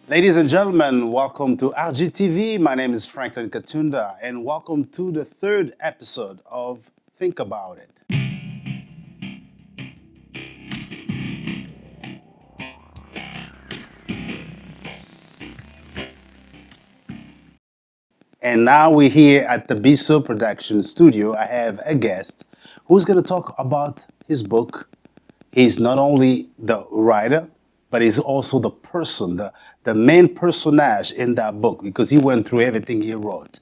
Ladies and gentlemen, welcome to RGTV. My name is Franklin Katunda, and welcome to the third episode of Think About It. And now we're here at the Biso Production Studio. I have a guest who's going to talk about his book. He's not only the writer, but he's also the person, the main personage in that book, because he went through everything he wrote.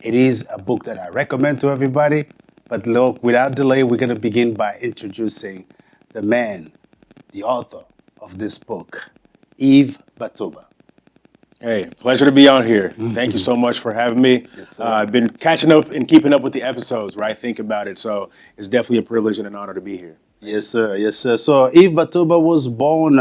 It is a book that I recommend to everybody. But look, without delay, we're going to begin by introducing the man, the author of this book, Yves Batoba. Hey, pleasure to be on here. Thank you so much for having me. Yes, sir. I've been catching up and keeping up with the episodes, right? Think about it. So it's definitely a privilege and an honor to be here. Yes, sir. Yes, sir. So Yves Batoba was born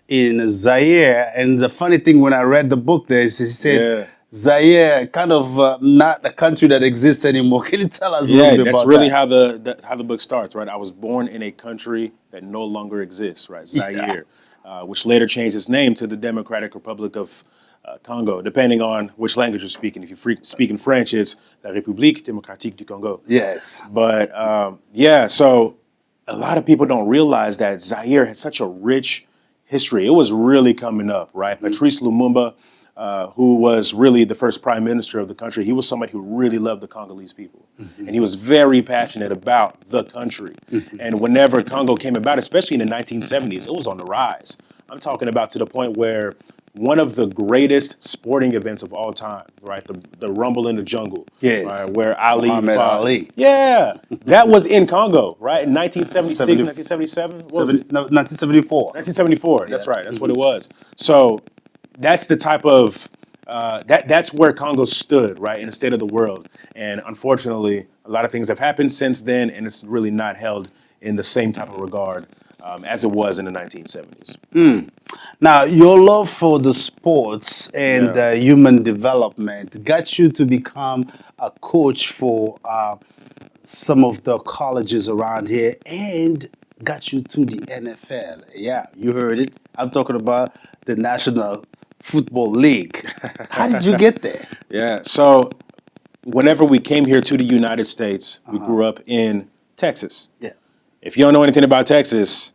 in Zaire, and the funny thing when I read the book, there is he said Zaire, kind of not a country that exists anymore. Can you tell us a little bit about that? That's really how the book starts, right? I was born in a country that no longer exists, right? Zaire, which later changed its name to the Democratic Republic of Congo, depending on which language you're speaking. If you're speaking French, it's La République démocratique du Congo. Yes. But so a lot of people don't realize that Zaire had such a rich history. It was really coming up, right? Mm-hmm. Patrice Lumumba, who was really the first prime minister of the country, he was somebody who really loved the Congolese people. Mm-hmm. And he was very passionate about the country. Mm-hmm. And whenever Congo came about, especially in the 1970s, it was on the rise. I'm talking about to the point where one of the greatest sporting events of all time, right? The Rumble in the Jungle, yes, right? Where Ali Muhammad fought. Ali. Yeah, that was in Congo, right? In 1976, 1977? 1974. 1974, that's right. That's what it was. So that's the type of, that's where Congo stood, right? In the state of the world. And unfortunately, a lot of things have happened since then, and it's really not held in the same type of regard as it was in the 1970s. Now, your love for the sports and human development got you to become a coach for some of the colleges around here and got you to the NFL. Yeah, you heard it. I'm talking about the National Football League. How did you get there? Yeah, so whenever we came here to the United States, we grew up in Texas. Yeah. If you don't know anything about Texas,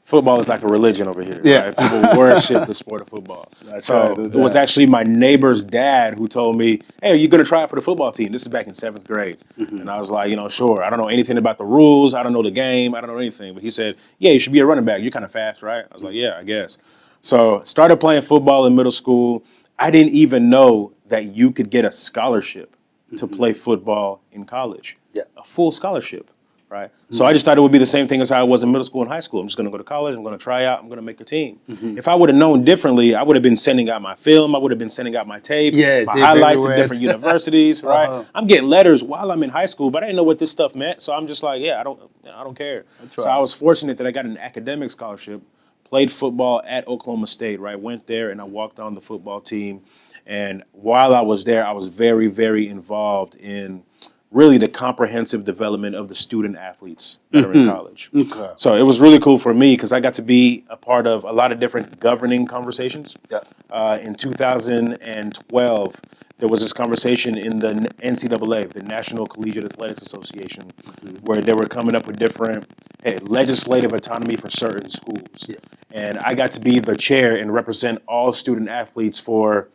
football is like a religion over here. Yeah. Right? People worship the sport of football. That's so right, it was actually my neighbor's dad who told me, hey, are you going to try out for the football team? This is back in 7th grade. Mm-hmm. And I was like, sure. I don't know anything about the rules. I don't know the game. I don't know anything. But he said, yeah, you should be a running back. You're kind of fast, right? I was like, yeah, I guess. So started playing football in middle school. I didn't even know that you could get a scholarship to play football in college. Yeah. A full scholarship. Right. So I just thought it would be the same thing as how I was in middle school and high school. I'm just going to go to college. I'm going to try out. I'm going to make a team. Mm-hmm. If I would have known differently, I would have been sending out my film. I would have been sending out my tape, my highlights at different universities. Right. I'm getting letters while I'm in high school, but I didn't know what this stuff meant. So I'm just like, I don't care. So I was fortunate that I got an academic scholarship, played football at Oklahoma State. Right. Went there and I walked on the football team. And while I was there, I was very, very involved in really the comprehensive development of the student athletes that are in college. Okay. So it was really cool for me because I got to be a part of a lot of different governing conversations. Yeah. In 2012, there was this conversation in the NCAA, the National Collegiate Athletics Association, where they were coming up with different legislative autonomy for certain schools. Yeah. And I got to be the chair and represent all student athletes for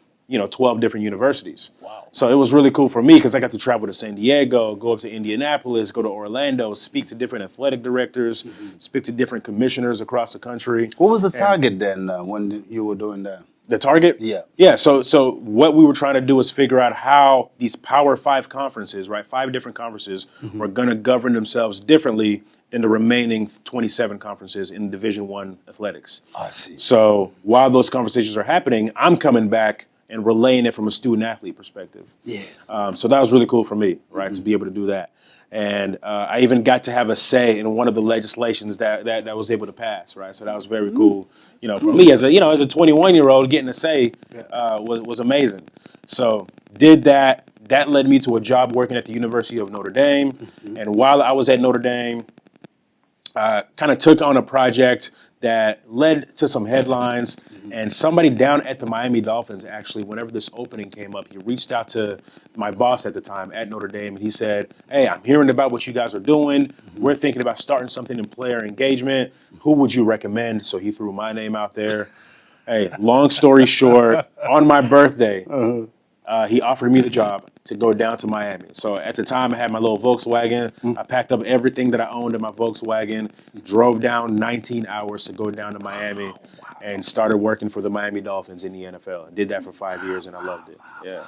12 different universities. Wow. So it was really cool for me because I got to travel to San Diego, go up to Indianapolis, go to Orlando, speak to different athletic directors, speak to different commissioners across the country. What was the target then when you were doing that? The target? Yeah. Yeah, so what we were trying to do was figure out how these Power 5 conferences, right, 5 different conferences, were going to govern themselves differently than the remaining 27 conferences in Division I athletics. I see. So while those conversations are happening, I'm coming back and relaying it from a student-athlete perspective. Yes. So that was really cool for me, right, to be able to do that. And I even got to have a say in one of the legislations that was able to pass, right? So that was very cool. For me as a 21-year-old, getting a say was amazing. So did that. That led me to a job working at the University of Notre Dame. And while I was at Notre Dame, kind of took on a project that led to some headlines. And somebody down at the Miami Dolphins, actually, whenever this opening came up, he reached out to my boss at the time at Notre Dame, and he said, hey, I'm hearing about what you guys are doing. We're thinking about starting something in player engagement. Who would you recommend? So he threw my name out there. Hey, long story short, on my birthday, he offered me the job to go down to Miami. So at the time, I had my little Volkswagen. I packed up everything that I owned in my Volkswagen, drove down 19 hours to go down to Miami, and started working for the Miami Dolphins in the NFL. I did that for 5 years, and I loved it. Yeah.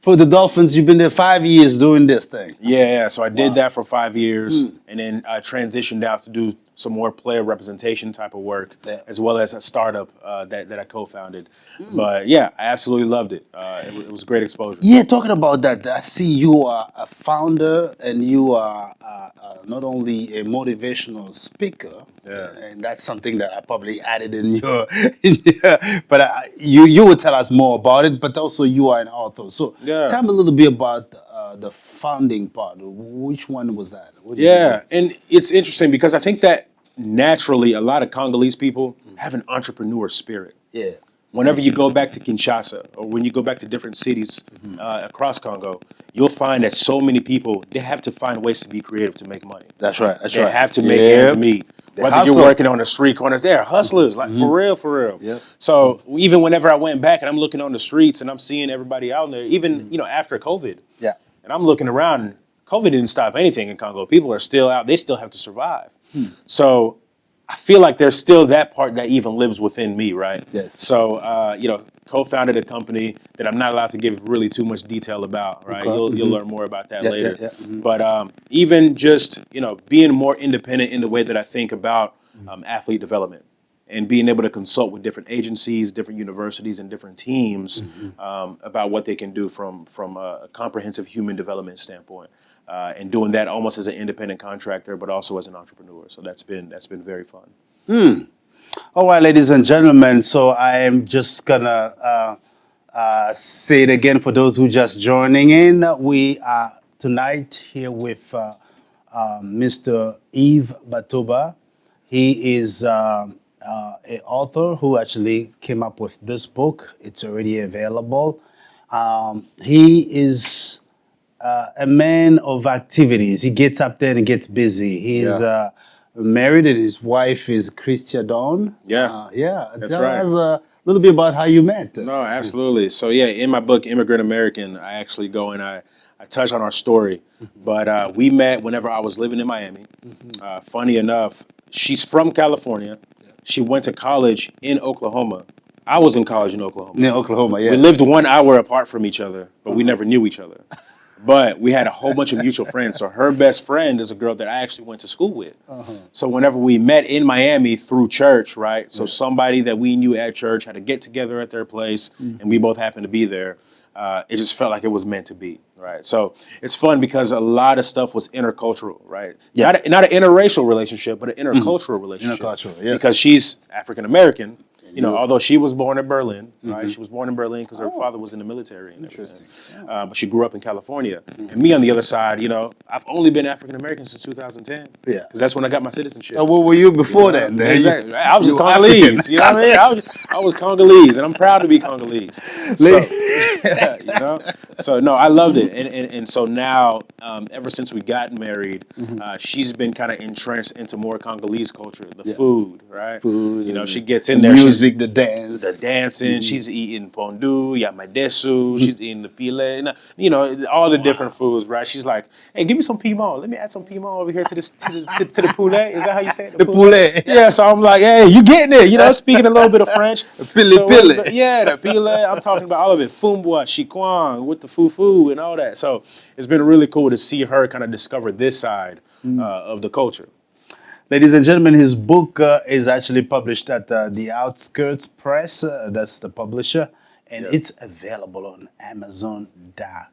For the Dolphins, you've been there 5 years doing this thing. Yeah. So I did that for 5 years, and then I transitioned out to do some more player representation type of work, as well as a startup that I co-founded. But yeah, I absolutely loved it. It was great exposure. Yeah, talking about that, I see you are a founder and you are not only a motivational speaker, and that's something that I probably added in your, but you will tell us more about it, but also you are an author. So tell me a little bit about the founding part. Which one was that? And it's interesting because I think that naturally a lot of Congolese people have an entrepreneur spirit. Yeah. Whenever you go back to Kinshasa or when you go back to different cities across Congo, you'll find that so many people, they have to find ways to be creative to make money. That's right. They have to make ends meet. Whether you're working on the street corners, they're hustlers, like for real. Yep. So even whenever I went back and I'm looking on the streets and I'm seeing everybody out there, even after COVID, and I'm looking around, and COVID didn't stop anything in Congo. People are still out; they still have to survive. So I feel like there's still that part that even lives within me, right? Yes. So co-founded a company that I'm not allowed to give really too much detail about, right? Okay. You'll learn more about that later. But even just being more independent in the way that I think about athlete development and being able to consult with different agencies, different universities, and different teams about what they can do from a comprehensive human development standpoint, and doing that almost as an independent contractor, but also as an entrepreneur. So that's been very fun. All right, ladies and gentlemen, so I am just gonna say it again for those who just joining in. We are tonight here with Mr. Yves Batoba. He is an author who actually came up with this book. It's already available. He is a man of activities. He gets up there and gets busy. He's married and his wife is Christia Dawn. That's Tell right. us a little bit about how you met. No, absolutely. So in my book, Immigrant American, I actually go and I touch on our story. But we met whenever I was living in Miami. Funny enough, she's from California. She went to college in Oklahoma. I was in college in Oklahoma. In Oklahoma, yeah. We lived 1 hour apart from each other, but we never knew each other. But we had a whole bunch of mutual friends. So her best friend is a girl that I actually went to school with. So whenever we met in Miami through church, right? So somebody that we knew at church had to get together at their place, and we both happened to be there. It just felt like it was meant to be, right? So it's fun because a lot of stuff was intercultural, right? Not an interracial relationship, but an intercultural relationship. Intercultural, yes. Because she's African American. Although she was born in Berlin, right? She was born in Berlin because her father was in the military and everything. But she grew up in California. And me on the other side, I've only been African American since 2010. Yeah. Because that's when I got my citizenship. What were you before then? Exactly. I was just Congolese. You know what I mean? I was Congolese, and I'm proud to be Congolese. So, So no, I loved it. And so now, ever since we got married, she's been kind of entrenched into more Congolese culture, the food, right? She gets in there. Music, the dance. The dancing. She's eating pondu, yamadesu. She's eating the pile. All the different foods, right? She's like, hey, give me some piment. Let me add some piment over here to the poulet. Is that how you say it? The poulet. Yeah, so I'm like, hey, you getting it, speaking a little bit of French. Pile. Yeah, the pile. I'm talking about all of it. Fumbwa, chikwang, with the fufu and all that. So it's been really cool to see her kind of discover this side of the culture. Ladies and gentlemen, his book is actually published at the Outskirts Press. That's the publisher. And it's available on Amazon.com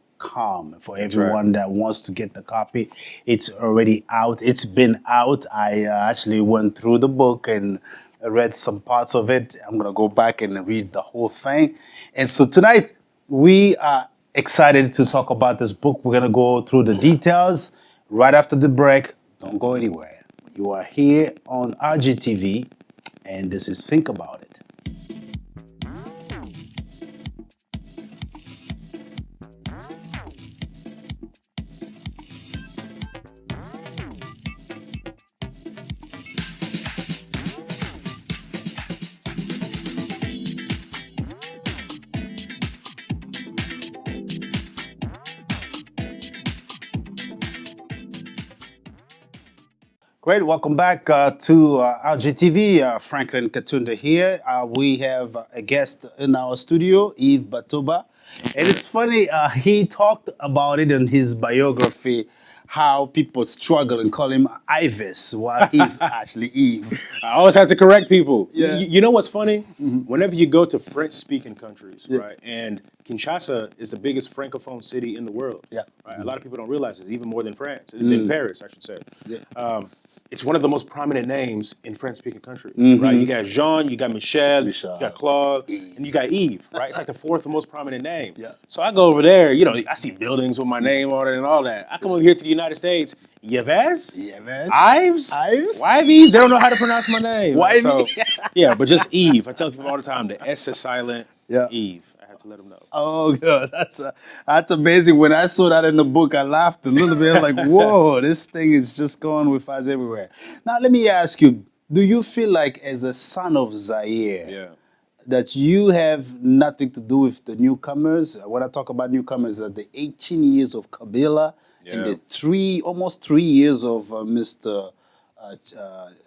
for everyone that wants to get the copy. It's already out. It's been out. I actually went through the book and read some parts of it. I'm going to go back and read the whole thing. And so tonight, we are excited to talk about this book. We're going to go through the details right after the break. Don't go anywhere. You are here on RGTV, and this is Think About It. Great, welcome back to RGTV. Franklin Katunda here. We have a guest in our studio, Yves Batoba. And it's funny, he talked about it in his biography, how people struggle and call him Yves while he's actually Yves. I always have to correct people. Yeah. You know what's funny? Whenever you go to French-speaking countries, right, and Kinshasa is the biggest francophone city in the world. Yeah. Right? A lot of people don't realize it, even more than France, than Paris, I should say. Yeah. It's one of the most prominent names in French-speaking countries, right? You got Jean, you got Michel, you got Claude, and you got Yves, right? It's like the fourth most prominent name. Yeah. So I go over there, you know, I see buildings with my name on it and all that. I come over here to the United States, Yves? Yves? Yves? They don't know how to pronounce my name. Yves? So, yeah, but just Yves. I tell people all the time, the S is silent, Yeah. Yves. I have to let them know. Oh, God, that's amazing. When I saw that in the book, I laughed a little bit. I'm like, whoa, this thing is just going with us everywhere. Now, let me ask you, do you feel like as a son of Zaire, that you have nothing to do with the newcomers? When I talk about newcomers, that the 18 years of Kabila and the almost 3 years of Mr.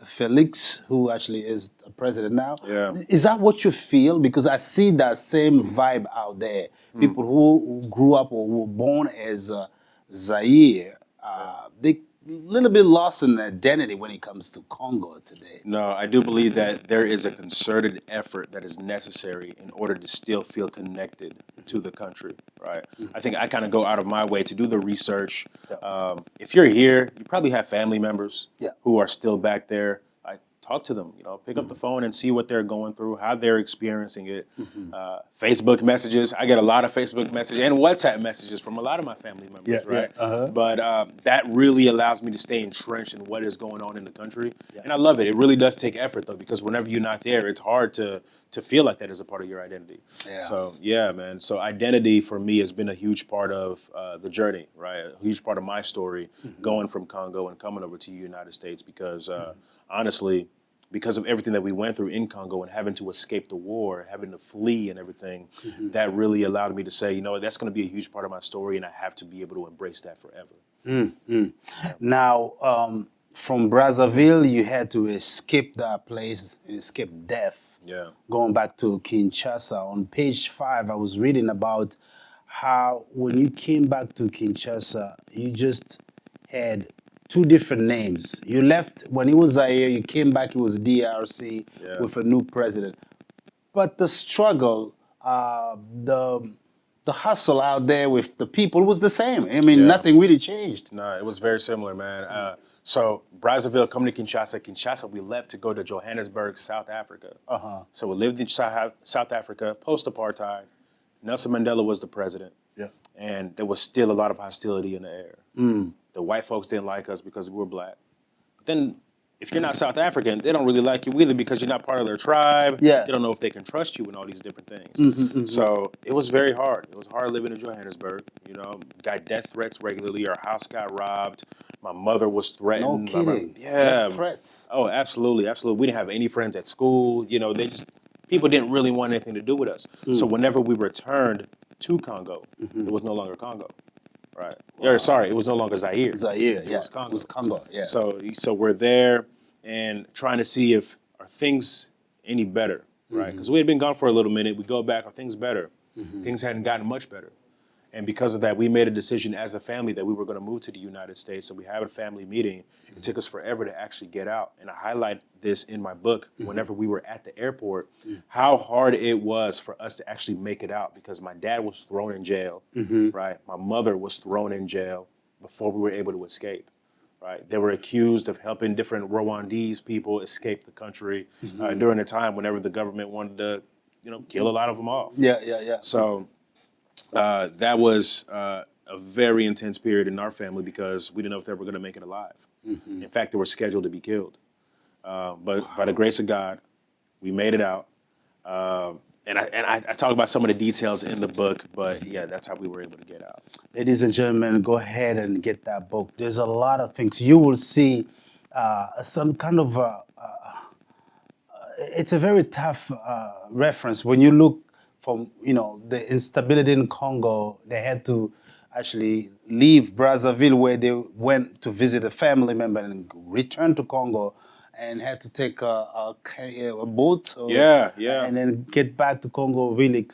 Felix, who actually is the president now. Yeah. Is that what you feel? Because I see that same vibe out there. People who grew up or were born as Zaire, they a little bit lost in identity when it comes to Congo today. No, I do believe that there is a concerted effort that is necessary in order to still feel connected to the country, right? I think I kind of go out of my way to do the research. If you're here, you probably have family members who are still back there. I talk to them, you know, pick up the phone and see what they're going through, how they're experiencing it. Facebook messages, I get a lot of Facebook messages and WhatsApp messages from a lot of my family members, right? But that really allows me to stay entrenched in what is going on in the country. And I love it. It really does take effort, though, because whenever you're not there, it's hard to feel like that is a part of your identity. So, yeah, man. So identity for me has been a huge part of the journey, right? A huge part of my story going from Congo and coming over to the United States because, honestly, because of everything that we went through in Congo and having to escape the war, having to flee and everything, that really allowed me to say, you know, that's going to be a huge part of my story and I have to be able to embrace that forever. Now, from Brazzaville, you had to escape that place, escape death. Going back to Kinshasa, on page 5, I was reading about how when you came back to Kinshasa, you just had 2 different names. You left, when it was Zaire, you came back, it was DRC with a new president. But the struggle, the hustle out there with the people was the same. I mean, nothing really changed. No, it was very similar, man. So Brazzaville, coming to Kinshasa, we left to go to Johannesburg, South Africa. So we lived in South Africa, post-apartheid. Nelson Mandela was the president. And there was still a lot of hostility in the air. The white folks didn't like us because we were black. But then if you're not South African, they don't really like you either because you're not part of their tribe. They don't know if they can trust you and all these different things. So it was very hard. It was hard living in Johannesburg. You know, got death threats regularly. Our house got robbed. My mother was threatened. No kidding. Death threats. Oh, absolutely, absolutely. We didn't have any friends at school. You know, people didn't really want anything to do with us. So whenever we returned to Congo, it was no longer Congo. Right. Or, sorry, it was no longer Zaire. Zaire, It was Congo. It was Congo, yes. So we're there and trying to see if are things any better, right? Because we had been gone for a little minute. We go back, are things better? Things hadn't gotten much better. And because of that, we made a decision as a family that we were going to move to the United States. So we had a family meeting. It took us forever to actually get out. And I highlight this in my book whenever we were at the airport, how hard it was for us to actually make it out because my dad was thrown in jail, right? My mother was thrown in jail before we were able to escape. Right. They were accused of helping different Rwandese people escape the country during a time whenever the government wanted to, kill a lot of them off. So that was a very intense period in our family because we didn't know if they were going to make it alive. In fact, they were scheduled to be killed. But by the grace of God, We made it out. And I talk about some of the details in the book, but yeah, that's how we were able to get out. Ladies and gentlemen, go ahead and get that book. There's a lot of things. You will see some kind of, it's a very tough reference. When you look from, the instability in Congo, they had to actually leave Brazzaville where they went to visit a family member and return to Congo and had to take a boat and then get back to Congo really,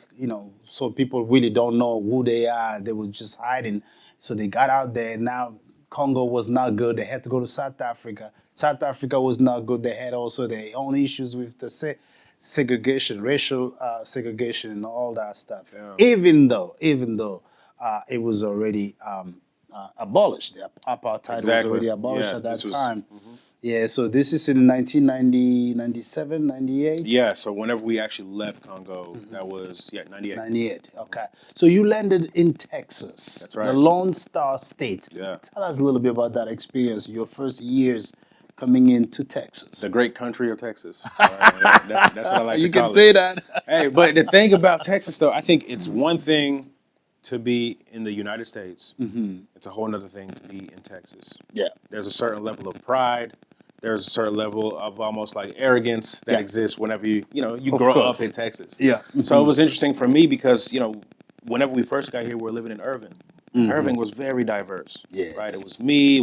so people really don't know who they are. They were just hiding. So they got out there. Now Congo was not good. They had to go to South Africa. South Africa was not good. They had also their own issues with the segregation, racial segregation and all that stuff. Yeah. Even though it was already abolished. The apartheid was already abolished at that time. Yeah, so this is in 1990, 97, 98? Yeah, so whenever we actually left Congo, that was, 98. 98, okay. So you landed in Texas. That's right. The Lone Star State. Yeah. Tell us a little bit about that experience, your first years coming into Texas. The great country of Texas. Right? That's what I like to call it. You can say that. Hey, but the thing about Texas, though, I think it's one thing to be in the United States. It's a whole nother thing to be in Texas. Yeah. There's a certain level of pride. There's a certain level of almost like arrogance that exists whenever you grow up in Texas. Yeah. So it was interesting for me because, whenever we first got here, we were living in Irving. Irving was very diverse. Yes. Right? It was me,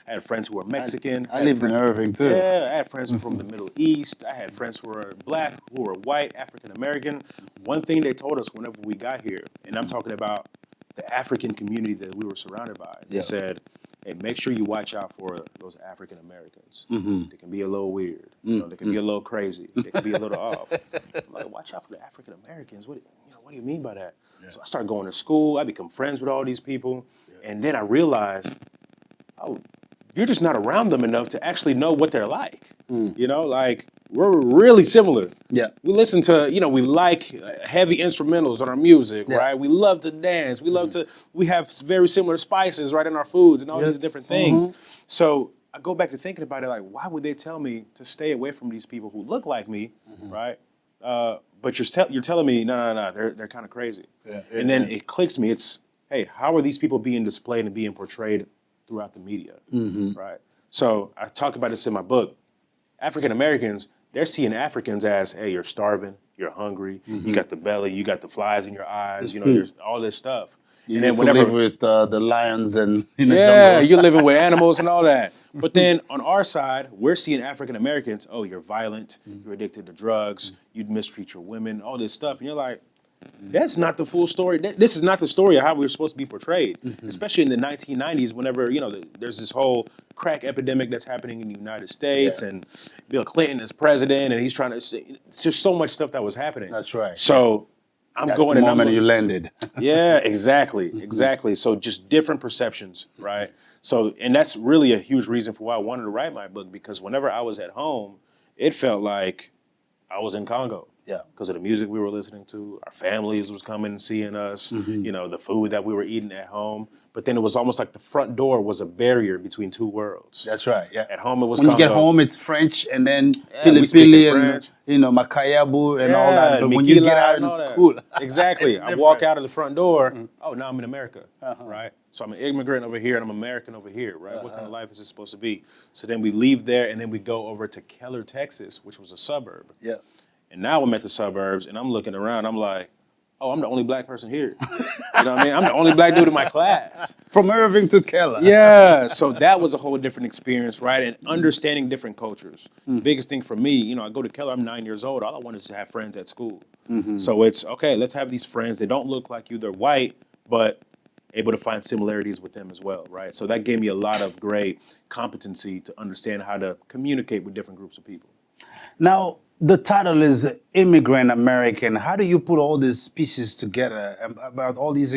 I had friends who were Mexican. I lived in Irving too. Yeah, I had friends from the Middle East. I had friends who were black, who were white, African American. One thing they told us whenever we got here, and I'm talking about the African community that we were surrounded by, they said, hey, make sure you watch out for those African Americans. They can be a little weird. They can be a little crazy. They can be a little off. I'm like, watch out for the African Americans. What do you mean by that? Yeah. So I started going to school. I become friends with all these people. Yeah. And then I realized, oh, you're just not around them enough to actually know what they're like. We're really similar. Yeah. We listen to, we like heavy instrumentals on our music, right? We love to dance. We have very similar spices, right, in our foods and all these different things. So I go back to thinking about it, like, why would they tell me to stay away from these people who look like me, right? But you're telling me, no, they're kind of crazy. Yeah, and then it clicks me. It's, hey, how are these people being displayed and being portrayed throughout the media, right? So I talk about this in my book. African Americans, they're seeing Africans as, hey, you're starving, you're hungry, you got the belly, you got the flies in your eyes, there's all this stuff. You and then live with the lions and in the jungle. Yeah, you're living with animals and all that. But then on our side, we're seeing African Americans, oh, you're violent, you're addicted to drugs, you'd mistreat your women, all this stuff. And you're like, that's not the full story. This is not the story of how we were supposed to be portrayed, especially in the 1990s, whenever, there's this whole crack epidemic that's happening in the United States, and Bill Clinton is president, and he's trying to, it's just so much stuff that was happening. That's right. So that's the moment you landed. Yeah, exactly. So just different perceptions, right? So, and that's really a huge reason for why I wanted to write my book, because whenever I was at home, it felt like I was in Congo. Yeah. Because of the music we were listening to, our families was coming and seeing us, the food that we were eating at home. But then it was almost like the front door was a barrier between two worlds. That's right, yeah. At home it was When Congo. you get home, it's French, and then Pili and, Makayabu and all that. But when you get out in school. Exactly. I walk out of the front door, oh, now I'm in America, right? So I'm an immigrant over here, and I'm American over here, right? What kind of life is this supposed to be? So then we leave there, and then we go over to Keller, Texas, which was a suburb. Yeah. And now I'm at the suburbs, and I'm looking around. I'm like, oh, I'm the only black person here. You know what I mean? I'm the only black dude in my class. From Irving to Keller. Yeah. So that was a whole different experience, right? And understanding different cultures. The biggest thing for me, I go to Keller, I'm 9 years old. All I want is to have friends at school. So it's, okay, let's have these friends. They don't look like you. They're white, but able to find similarities with them as well, right? So that gave me a lot of great competency to understand how to communicate with different groups of people. Now, the title is Immigrant American. How do you put all these pieces together about all these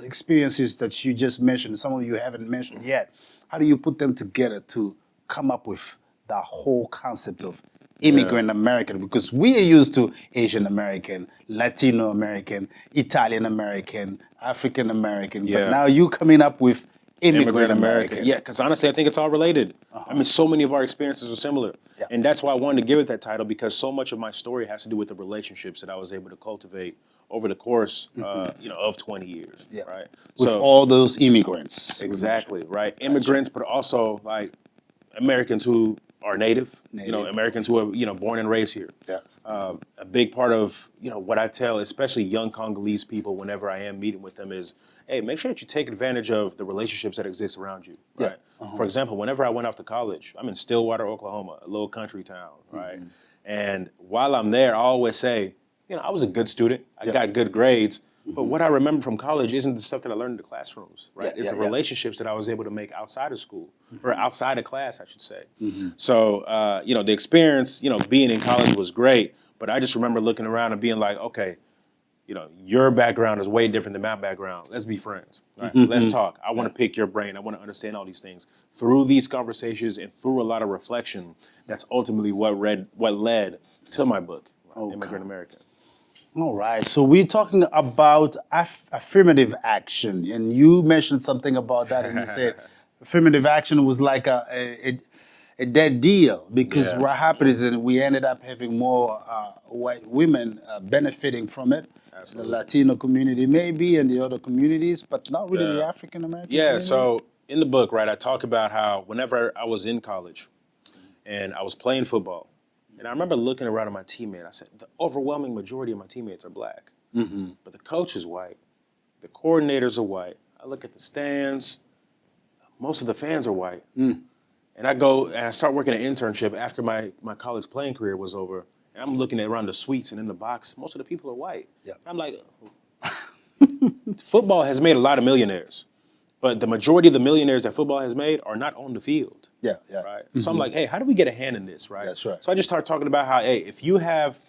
experiences that you just mentioned, some of you haven't mentioned yet? How do you put them together to come up with the whole concept of Immigrant American? Because we are used to Asian American, Latino American, Italian American, African American, but now you coming up with Immigrant America. Yeah, because honestly, I think it's all related. I mean, so many of our experiences are similar. Yeah. And that's why I wanted to give it that title, because so much of my story has to do with the relationships that I was able to cultivate over the course, of 20 years, right? With all those immigrants. Exactly, right? Immigrants, but also like Americans who are native, Americans who are, born and raised here. Yes. A big part of, what I tell, especially young Congolese people whenever I am meeting with them is, hey, make sure that you take advantage of the relationships that exist around you, right? For example, whenever I went off to college, I'm in Stillwater, Oklahoma, a little country town, right? And while I'm there, I always say, I was a good student. I got good grades. But what I remember from college isn't the stuff that I learned in the classrooms, right? It's the relationships that I was able to make outside of school, or outside of class, I should say. So, the experience, being in college was great, but I just remember looking around and being like, okay, your background is way different than my background. Let's be friends, right? Let's talk. I want to pick your brain. I want to understand all these things. Through these conversations and through a lot of reflection, that's ultimately what led to my book, Immigrant America. All right, so we're talking about affirmative action, and you mentioned something about that, and you said affirmative action was like a dead deal, because what happened is that we ended up having more white women benefiting from it. Absolutely. The Latino community maybe, and the other communities, but not really the African American community. So in the book, right, I talk about how whenever I was in college and I was playing football, and I remember looking around at my teammates, I said, the overwhelming majority of my teammates are black. But the coach is white. The coordinators are white. I look at the stands. Most of the fans are white. And I go and I start working an internship after my college playing career was over. And I'm looking around the suites and in the box. Most of the people are white. I'm like, football has made a lot of millionaires. But the majority of the millionaires that football has made are not on the field. Right. So I'm like, hey, how do we get a hand in this, right? That's right. So I just start talking about how, hey, if you have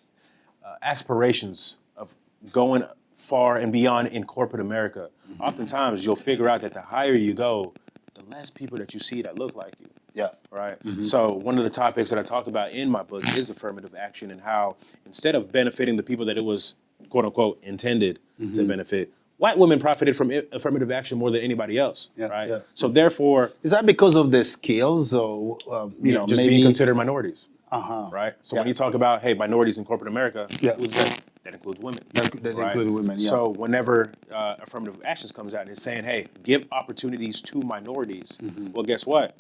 aspirations of going far and beyond in corporate America, oftentimes you'll figure out that the higher you go, the less people that you see that look like you. Right. So one of the topics that I talk about in my book is affirmative action, and how instead of benefiting the people that it was, quote unquote, intended to benefit, white women profited from affirmative action more than anybody else, right? So therefore, is that because of their skills, or just maybe being considered minorities, right? So when you talk about, hey, minorities in corporate America, that includes women. That includes women. So whenever affirmative actions comes out and it's saying, hey, give opportunities to minorities, well, guess what?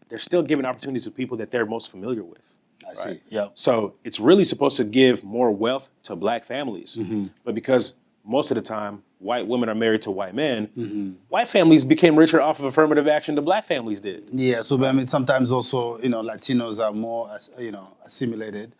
They're still giving opportunities to people that they're most familiar with. I see. So it's really supposed to give more wealth to black families, but because most of the time, white women are married to white men. White families became richer off of affirmative action than black families did. So I mean, sometimes also, Latinos are more, assimilated.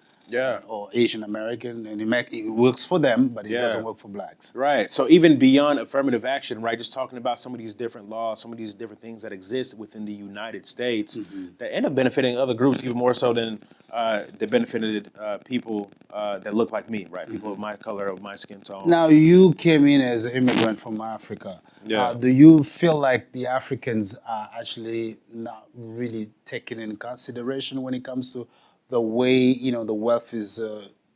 Or Asian American, and it works for them, but it doesn't work for blacks. Right. So even beyond affirmative action, right, just talking about some of these different laws, some of these different things that exist within the United States that end up benefiting other groups even more so than that benefited people that look like me, right? People of my color, of my skin tone. Now, you came in as an immigrant from Africa. Do you feel like the Africans are actually not really taken in consideration when it comes to the way, the wealth is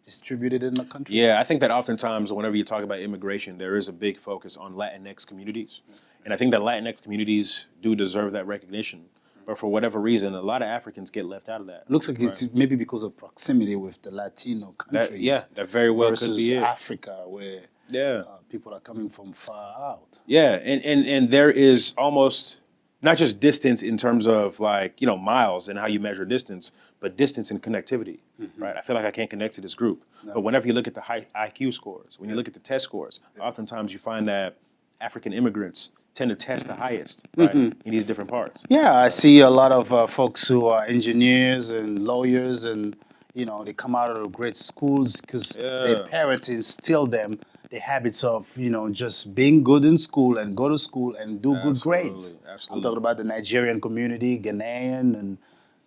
distributed in the country? Yeah, I think that oftentimes whenever you talk about immigration, there is a big focus on Latinx communities. And I think that Latinx communities do deserve that recognition. But for whatever reason, a lot of Africans get left out of that. It looks like it's maybe because of proximity with the Latino countries. That very well could be it. Versus Africa, where people are coming from far out. And there is almost not just distance in terms of miles and how you measure distance, but distance and connectivity, right? I feel like I can't connect to this group. But whenever you look at the high IQ scores, when you look at the test scores, oftentimes you find that African immigrants tend to test the highest, right, in these different parts. I see a lot of folks who are engineers and lawyers, and they come out of great schools because their parents instill them the habits of, just being good in school and go to school and do good grades. I'm talking about the Nigerian community, Ghanaian,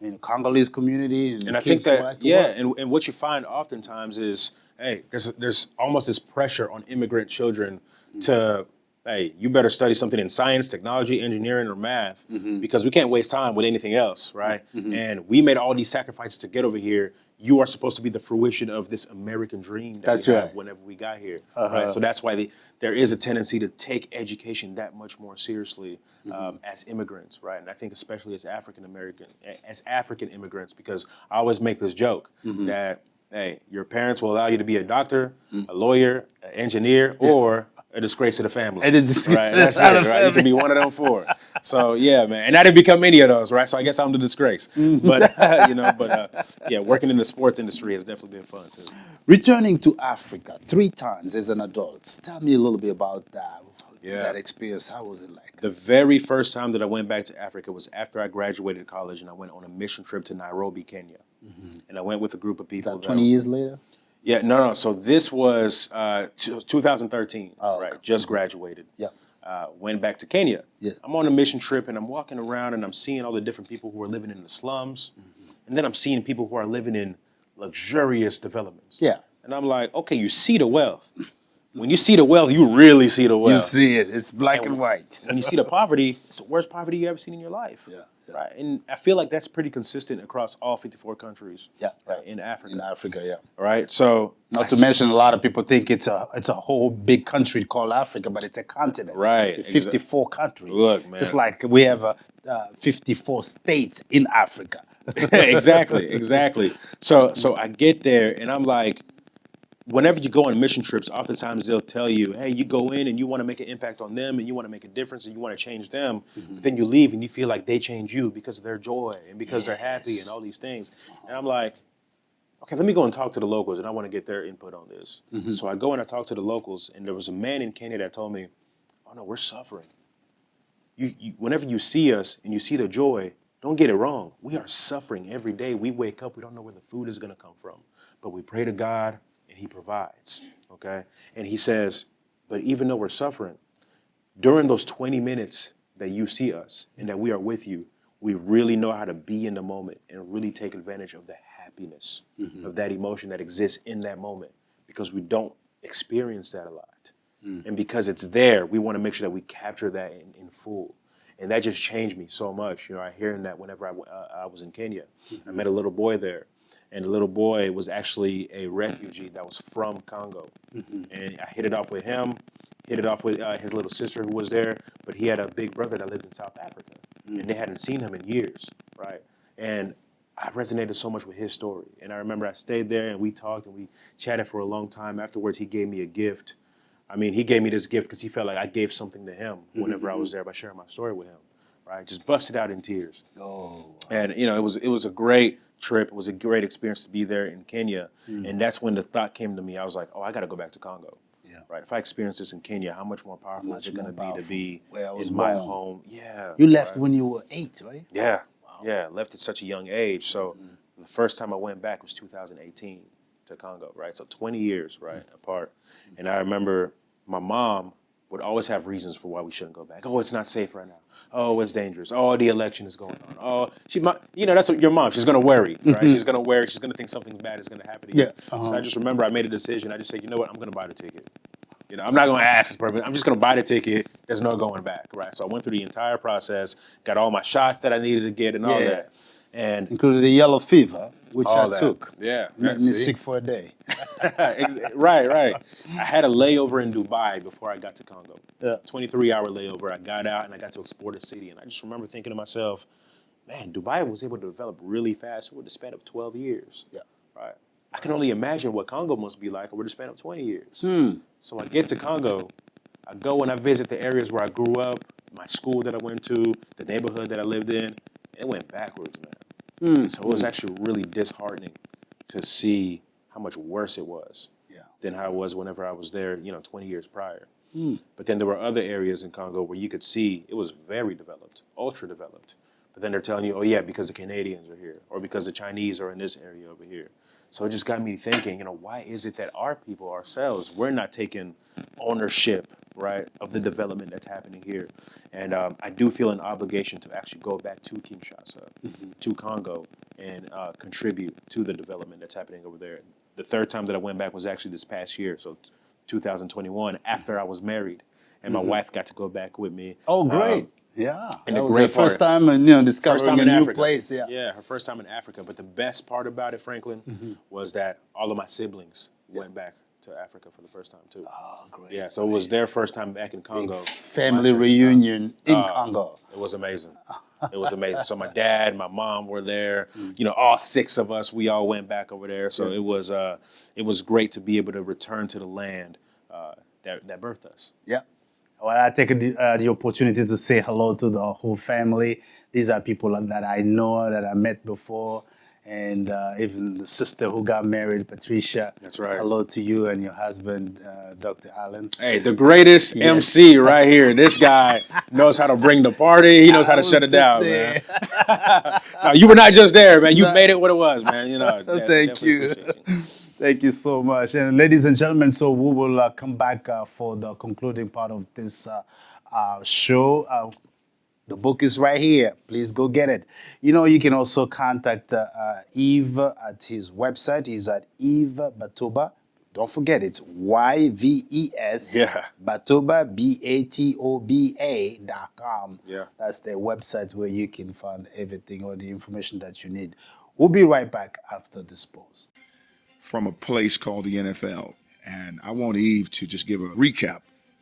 and Congolese community. And I think that, and what you find oftentimes is, hey, there's almost this pressure on immigrant children to, hey, you better study something in science, technology, engineering, or math, because we can't waste time with anything else, right? And we made all these sacrifices to get over here. you are supposed to be the fruition of this American dream that we have whenever we got here, right? So that's why there is a tendency to take education that much more seriously as immigrants, right? And I think especially as African immigrants, because I always make this joke that, hey, your parents will allow you to be a doctor, a lawyer, an engineer, or a disgrace to the family. And right? That's it, right? You can be one of them four. So yeah, man. And I didn't become any of those, right? So I guess I'm the disgrace. But yeah, working in the sports industry has definitely been fun too. Returning to Africa 3 times as an adult. Tell me a little bit about that. Yeah. That experience. How was it like? The very first time that I went back to Africa was after I graduated college, and I went on a mission trip to Nairobi, Kenya. And I went with a group of people. Is that 20 years later? Yeah, no. So this was 2013, right? Okay. Just graduated. Yeah. Went back to Kenya. Yeah. I'm on a mission trip and I'm walking around and I'm seeing all the different people who are living in the slums. And then I'm seeing people who are living in luxurious developments. Yeah. And I'm like, okay, you see the wealth. When you see the wealth, you really see the wealth. You see it. It's black and white. When you see the poverty, it's the worst poverty you ever seen in your life. Yeah. Right. And I feel like that's pretty consistent across all 54 countries. Yeah. Right, in Africa. In Africa, yeah. Right. So Not to mention, a lot of people think it's a whole big country called Africa, but it's a continent. Right, With 54 countries. Look, man. Just like we have 54 states in Africa. exactly. So I get there and I'm like, whenever you go on mission trips, oftentimes they'll tell you, hey, you go in and you want to make an impact on them and you want to make a difference and you want to change them. But then you leave and you feel like they change you because of their joy and because they're happy and all these things. And I'm like, okay, let me go and talk to the locals and I want to get their input on this. So I go and I talk to the locals and there was a man in Kenya that told me, oh no, we're suffering. Whenever you see us and you see the joy, don't get it wrong. We are suffering every day. We wake up, we don't know where the food is going to come from. But we pray to God and he provides, okay? And he says, but even though we're suffering, during those 20 minutes that you see us and that we are with you, we really know how to be in the moment and really take advantage of the happiness of that emotion that exists in that moment because we don't experience that a lot. And because it's there, we want to make sure that we capture that in full. And that just changed me so much. You know, I hearing that whenever I was in Kenya, I met a little boy there. And the little boy was actually a refugee that was from Congo. And I hit it off with him, hit it off with his little sister who was there, but he had a big brother that lived in South Africa. And they hadn't seen him in years, right? And I resonated so much with his story. And I remember I stayed there and we talked and we chatted for a long time. Afterwards, he gave me a gift. I mean, he gave me this gift because he felt like I gave something to him whenever I was there by sharing my story with him, right? Just busted out in tears. Oh. And, you know, it was a great trip. It was a great experience to be there in Kenya. And that's when the thought came to me. I was like, oh, I got to go back to Congo. Yeah. Right. If I experience this in Kenya, how much more powerful is it going to be where I was in my born. home? Yeah. You left when you were 8, right? Yeah. Wow. Yeah. Left at such a young age. So the first time I went back was 2018 to Congo. Right. So 20 years, right, apart. And I remember my mom would always have reasons for why we shouldn't go back. Oh, it's not safe right now. Oh, it's dangerous. Oh, the election is going on. Oh, that's what your mom. She's gonna worry, right? She's gonna worry. She's gonna think something bad is gonna happen to you. Yeah. So I just remember I made a decision. I just said, you know what? I'm gonna buy the ticket. You know, I'm not gonna ask this person. I'm just gonna buy the ticket. There's no going back, right? So I went through the entire process, got all my shots that I needed to get, and all that. And including the yellow fever, which I took. Yeah. Made me sick for a day. Right. I had a layover in Dubai before I got to Congo. Yeah. 23-hour layover. I got out and I got to explore the city. And I just remember thinking to myself, man, Dubai was able to develop really fast over the span of 12 years. Yeah. Right. I can only imagine what Congo must be like over the span of 20 years. So I get to Congo. I go and I visit the areas where I grew up, my school that I went to, the neighborhood that I lived in. It went backwards, man. So it was actually really disheartening to see how much worse it was than how it was whenever I was there, 20 years prior. But then there were other areas in Congo where you could see it was very developed, ultra developed. But then they're telling you, oh yeah, because the Canadians are here or because the Chinese are in this area over here. So it just got me thinking, why is it that our people ourselves, we're not taking ownership, right, of the development that's happening here? And I do feel an obligation to actually go back to Kinshasa, to Congo, and contribute to the development that's happening over there. The third time that I went back was actually this past year, so 2021, after I was married, and my wife got to go back with me. Oh, great. Yeah, And that the was great her first part- time, you know, discovering First time a in new Africa. place. Yeah. Yeah, her first time in Africa. But the best part about it, Franklin, was that all of my siblings went back to Africa for the first time too. Oh, great. Yeah, so it was their first time back in Congo. my Family second reunion in time. Congo. It was amazing. It was amazing. So my dad, my mom were there. You know, all 6 of us, we all went back over there. So it was great to be able to return to the land that birthed us. Yeah. Well, I take the opportunity to say hello to the whole family. These are people that I know, that I met before, and even the sister who got married, Patricia. That's right. Hello to you and your husband, Dr. Allen. Hey, the greatest MC right here. This guy knows how to bring the party. He knows how to shut it down, man. No, you were not just there, man. You made it what it was, man. You know. Thank you. Thank you so much. And ladies and gentlemen, so we will come back for the concluding part of this show. The book is right here. Please go get it. You know, you can also contact Yves at his website. He's at Yves Batoba. Don't forget, it's YVES Batoba, BATOBA.com. Yeah. That's their website where you can find everything or the information that you need. We'll be right back after this pause. From a place called the NFL. And I want Yves to just give a recap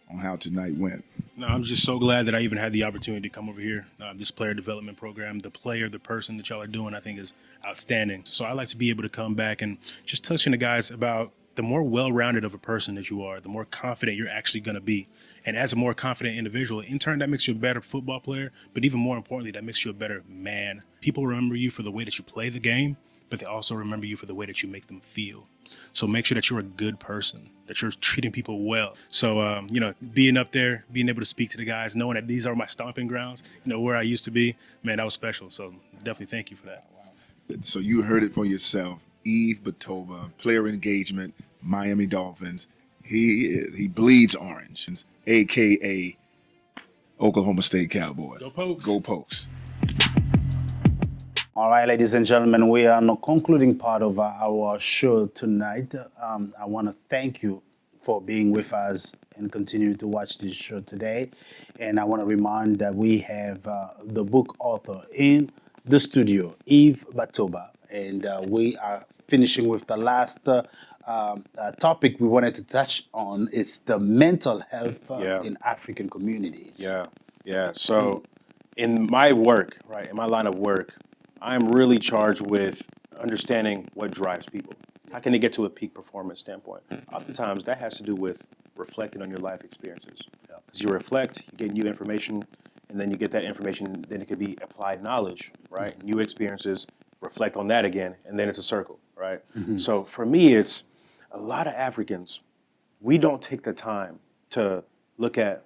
on how tonight went. No, I'm just so glad that I even had the opportunity to come over here. This player development program, the person that y'all are doing, I think is outstanding. So I like to be able to come back and just touch on the guys about the more well-rounded of a person that you are, the more confident you're actually going to be. And as a more confident individual, in turn, that makes you a better football player. But even more importantly, that makes you a better man. People remember you for the way that you play the game, but they also remember you for the way that you make them feel. So make sure that you're a good person, that you're treating people well. So, you know, being up there, being able to speak to the guys, knowing that these are my stomping grounds, you know, where I used to be, man, that was special. So definitely thank you for that. So you heard it for yourself. Yves Batoba, player engagement, Miami Dolphins. He bleeds orange, a.k.a. Oklahoma State Cowboys. Go Pokes. Go Pokes. All right, ladies and gentlemen, we are on the concluding part of our show tonight. I want to thank you for being with us and continue to watch this show today. And I want to remind that we have the book author in the studio, Yves Batoba. And we are finishing with the last topic we wanted to touch on. It's the mental health in African communities. Yeah. So in my work, right, in my line of work, I'm really charged with understanding what drives people. How can they get to a peak performance standpoint? Oftentimes, that has to do with reflecting on your life experiences. Because you reflect, you get new information, and then you get that information, then it could be applied knowledge, right? New experiences, reflect on that again, and then it's a circle, right? So for me, it's a lot of Africans, we don't take the time to look at,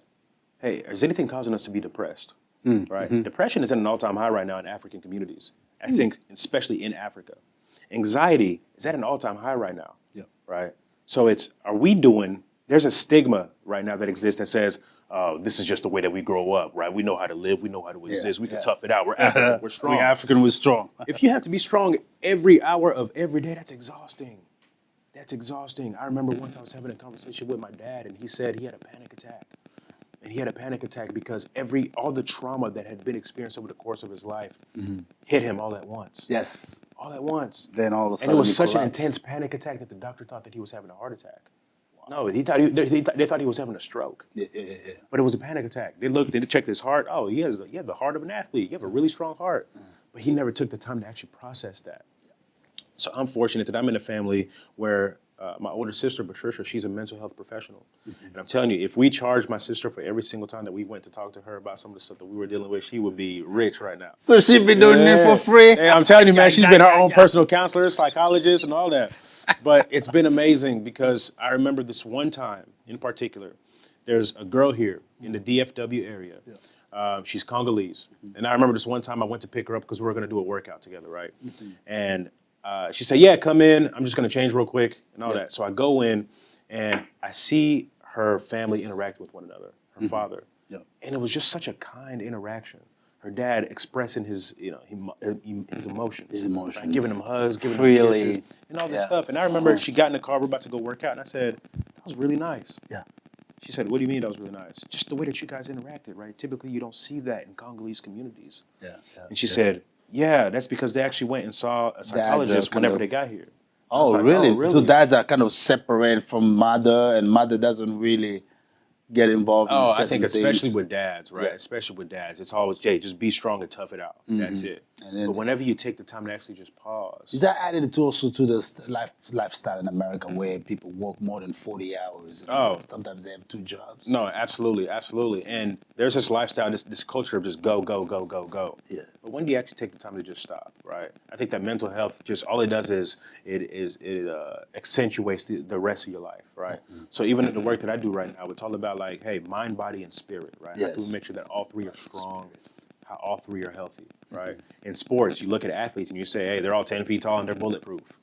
hey, is anything causing us to be depressed? Right? Depression is at an all-time high right now in African communities. I think, especially in Africa. Anxiety is at an all-time high right now. Right? So there's a stigma right now that exists that says, this is just the way that we grow up, right? We know how to live, we know how to exist, we can tough it out, we're African, we're strong. We're African, we're strong. If you have to be strong every hour of every day, that's exhausting. That's exhausting. I remember once I was having a conversation with my dad and he said he had a panic attack. And he had a panic attack because all the trauma that had been experienced over the course of his life hit him all at once. Yes. All at once. Then all of a sudden and it was such an collapsed. intense panic attack that the doctor thought that he was having a heart attack. No, they thought he was having a stroke. Yeah. But it was a panic attack. They checked his heart. Oh, he has the heart of an athlete. You have a really strong heart. But he never took the time to actually process that. So I'm fortunate that I'm in a family where my older sister, Patricia, she's a mental health professional. And I'm telling you, if we charged my sister for every single time that we went to talk to her about some of the stuff that we were dealing with, she would be rich right now. So she'd be doing it for free? Hey, I'm telling you, man, she's been her own personal counselor, psychologist, and all that. But it's been amazing because I remember this one time in particular, there's a girl here in the DFW area. She's Congolese. And I remember this one time I went to pick her up because we were going to do a workout together, right? And she said, yeah, come in. I'm just going to change real quick and all that. So I go in and I see her family interact with one another, her father. And it was just such a kind interaction. Her dad expressing his emotions. His emotions. Like giving him hugs, giving him kisses, and all this stuff. And I remember she got in the car, we're about to go work out, and I said, that was really nice. She said, what do you mean that was really nice? Just the way that you guys interacted, right? Typically, you don't see that in Congolese communities. Yeah. And she said, yeah, that's because they actually went and saw a psychologist whenever they got here. Oh, like, really? oh, really? So dads are kind of separate from mother, and mother doesn't really get involved in Oh, certain I think things. especially with dads, right? Yeah. Especially with dads, it's always, Jay, just be strong and tough it out. That's it. And then- But whenever you take the time to actually just pause. Is that added to also to the lifestyle in America where people work more than 40 hours? And sometimes they have 2 jobs. No, absolutely, absolutely. And there's this lifestyle, this culture of just go, go, go, go, go. Yeah. But when do you actually take the time to just stop, right? I think that mental health, just all it does is it accentuates the rest of your life, right? So even in the work that I do right now, it's all about like, hey, mind, body, and spirit, right? I have to make sure that all 3 are strong, how all 3 are healthy, right? In sports, you look at athletes and you say, hey, they're all 10 feet tall and they're bulletproof.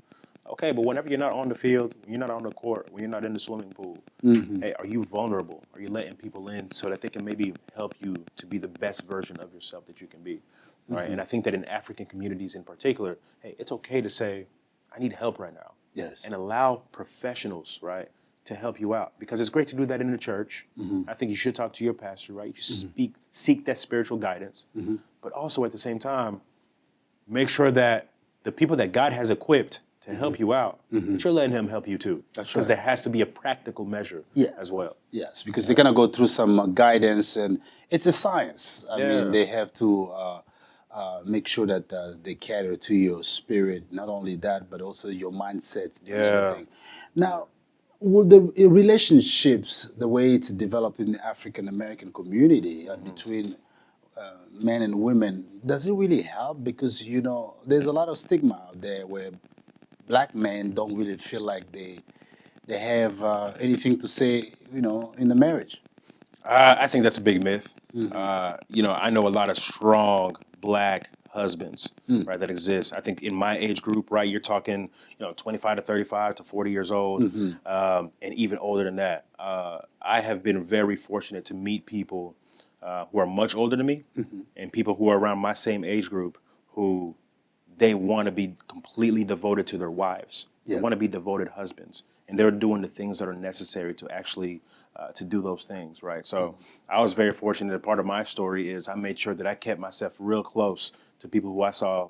Okay, but whenever you're not on the field, when you're not on the court, when you're not in the swimming pool, hey, are you vulnerable? Are you letting people in so that they can maybe help you to be the best version of yourself that you can be, right? And I think that in African communities in particular, hey, it's okay to say, I need help right now. Yes. And allow professionals, right, to help you out. Because it's great to do that in the church. I think you should talk to your pastor, right? You should seek that spiritual guidance. But also at the same time, make sure that the people that God has equipped to help you out, that you're letting him help you too. Because there has to be a practical measure as well. Yes, because they're going to go through some guidance, and it's a science. I mean, they have to make sure that they cater to your spirit, not only that, but also your mindset and everything. Now, will the relationships, the way it's developed in the African-American community between men and women, does it really help? Because, you know, there's a lot of stigma out there where Black men don't really feel like they have anything to say, you know, in the marriage. I think that's a big myth. You know, I know a lot of strong Black husbands, right, that exist. I think in my age group, right, you're talking, you know, 25 to 35 to 40 years old, and even older than that. I have been very fortunate to meet people who are much older than me and people who are around my same age group who they want to be completely devoted to their wives. They want to be devoted husbands. And they're doing the things that are necessary to actually to do those things, right? So I was very fortunate that part of my story is I made sure that I kept myself real close to people who I saw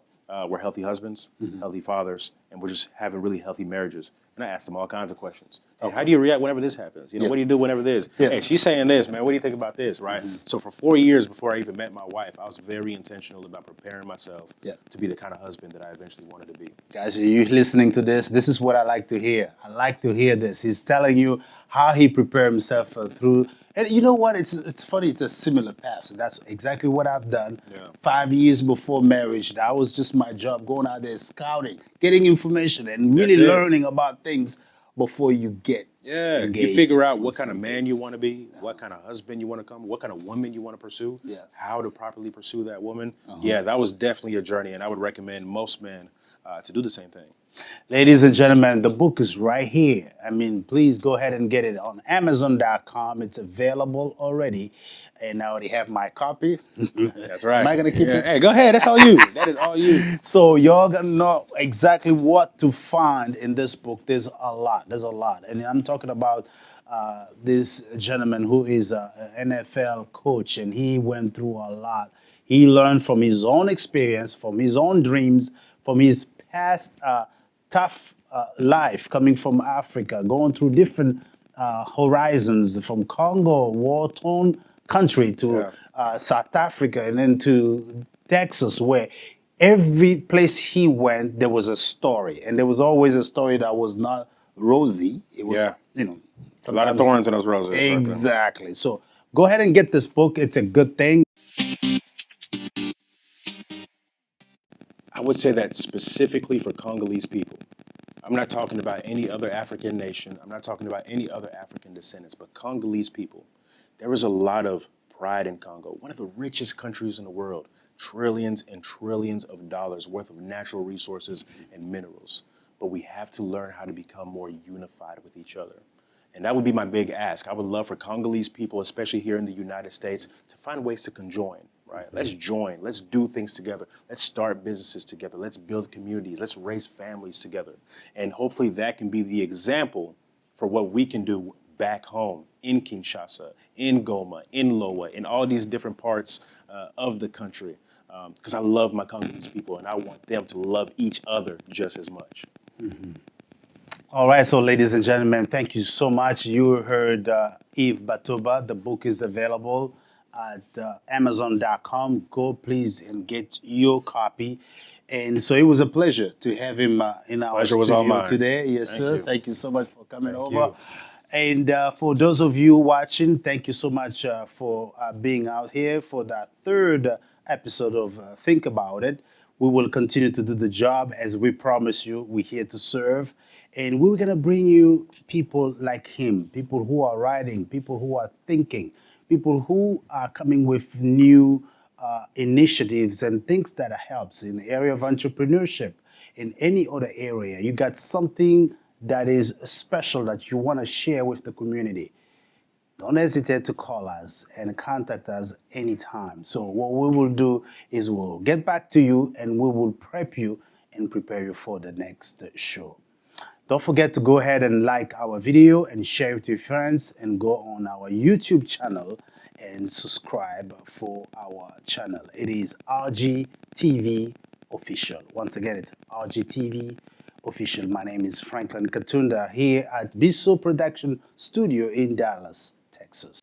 were healthy husbands, healthy fathers, and were just having really healthy marriages. And I asked them all kinds of questions. Hey, how do you react whenever this happens? You know, what do you do whenever this? Hey, she's saying this, man. What do you think about this, right? So for 4 years before I even met my wife, I was very intentional about preparing myself to be the kind of husband that I eventually wanted to be. Guys, are you listening to this? This is what I like to hear. I like to hear this. He's telling you how he prepared himself through. And you know what? It's funny. It's a similar path. So that's exactly what I've done. 5 years before marriage, that was just my job, going out there scouting, getting information, and really learning about things before you get engaged. You figure out what kind of man you want to be, what kind of husband you want to come, what kind of woman you want to pursue, how to properly pursue that woman. Yeah, that was definitely a journey, and I would recommend most men to do the same thing. Ladies and gentlemen, the book is right here. I mean, please go ahead and get it on Amazon.com. It's available already. And I already have my copy. That's right. Am I going to keep it? Hey, go ahead. That's all you. That is all you. So y'all going to know exactly what to find in this book. There's a lot. There's a lot. And I'm talking about this gentleman who is an NFL coach, and he went through a lot. He learned from his own experience, from his own dreams, from his past tough life coming from Africa, going through different horizons, from Congo, war-torn country, to South Africa, and then to Texas, where every place he went, there was a story. And there was always a story that was not rosy. It was, you know, a lot of thorns in those roses. Exactly. So go ahead and get this book. It's a good thing. I would say that specifically for Congolese people. I'm not talking about any other African nation. I'm not talking about any other African descendants, but Congolese people. There is a lot of pride in Congo, one of the richest countries in the world, trillions and trillions of dollars worth of natural resources and minerals. But we have to learn how to become more unified with each other. And that would be my big ask. I would love for Congolese people, especially here in the United States, to find ways to conjoin. Right? Let's join. Let's do things together. Let's start businesses together. Let's build communities. Let's raise families together. And hopefully that can be the example for what we can do back home in Kinshasa, in Goma, in Loa, in all these different parts of the country. Because I love my Congolese people and I want them to love each other just as much. All right, so ladies and gentlemen, thank you so much. You heard Yves Batoba. The book is available at Amazon.com. Go please and get your copy. And so it was a pleasure to have him in our Pleasure was all studio mine. today. Yes, Thank sir. you. Thank you so much for coming Thank over. you. And for those of you watching, thank you so much for being out here for that third episode of Think About It. We will continue to do the job as we promise you. We're here to serve. And we're going to bring you people like him, people who are writing, people who are thinking, people who are coming with new initiatives and things that helps in the area of entrepreneurship, in any other area. You got something that is special that you want to share with the community. Don't hesitate to call us and contact us anytime. So what we will do is we'll get back to you and we will prep you and prepare you for the next show. Don't forget to go ahead and like our video and share it with your friends and go on our YouTube channel and subscribe for our channel. It is RGTV Official. Once again, it's RGTV Official. My name is Franklin Katunda here at Biso Production Studio in Dallas, Texas.